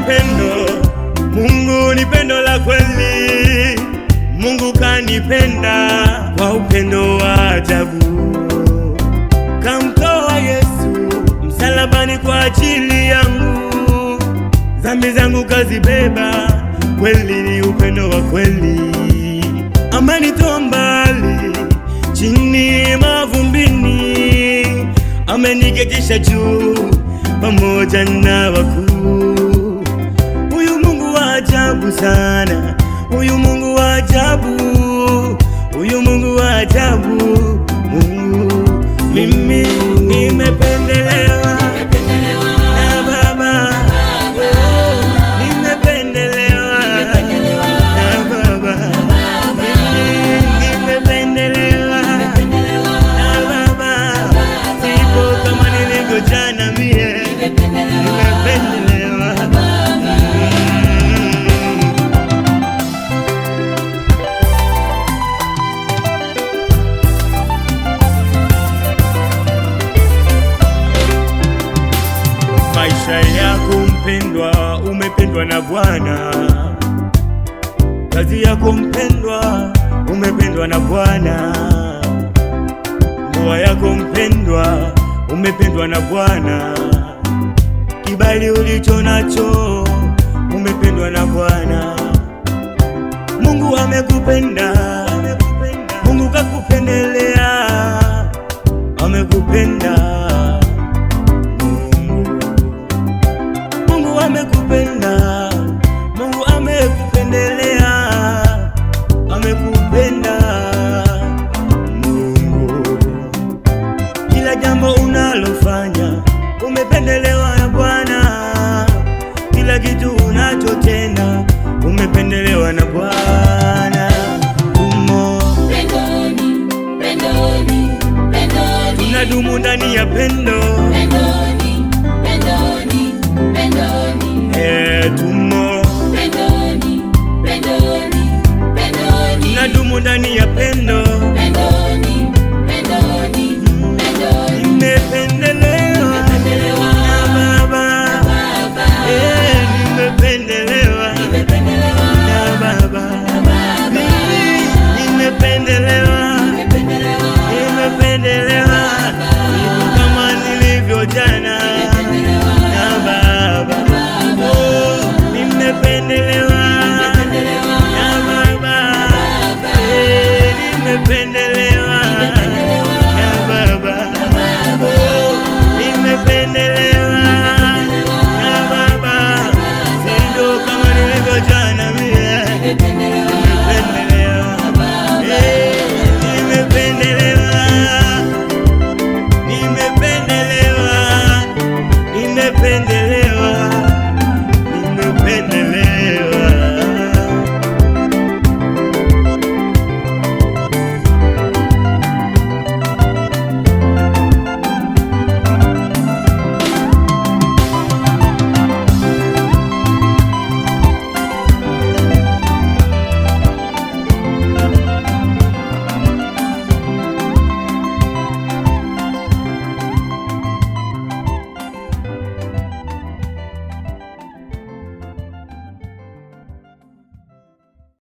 pendo, Mungu ni pendo la kweli. Mungu kanipenda kwa upendo wa ajabu, kamtoa Yesu msalabani kwa ajili yangu, dhambi zangu kazibeba, kweli ni upendo wa kweli. Amenitoa mbali chini mavumbini, ameniketisha juu pamoja na wakuu. Huyu Mungu wa ajabu sana, huyu Mungu wa ajabu, huyu Mungu wa ajabu. Mungu mimi nimependelewa na Baba, nimependelewa na Baba, nimependelewa na Baba, sipo kama nilivyo jana, mie nimependelewa. Maisha yako mpendwa, umependwa na Bwana. Kazi yako mpendwa, umependwa na Bwana. Ndoa yako mpendwa, umependwa na Bwana. Kibali ulicho nacho, umependwa na Bwana. Mungu amekupenda, Mungu kakupendelea, amekupenda. Mungu amekupenda, Mungu amekupendelea, amekupenda. Mungu, kila jambo unalofanya umependelewa na Bwana. Kila kitu unachotenda umependelewa na Bwana. Tunadumu ndani ya pendo.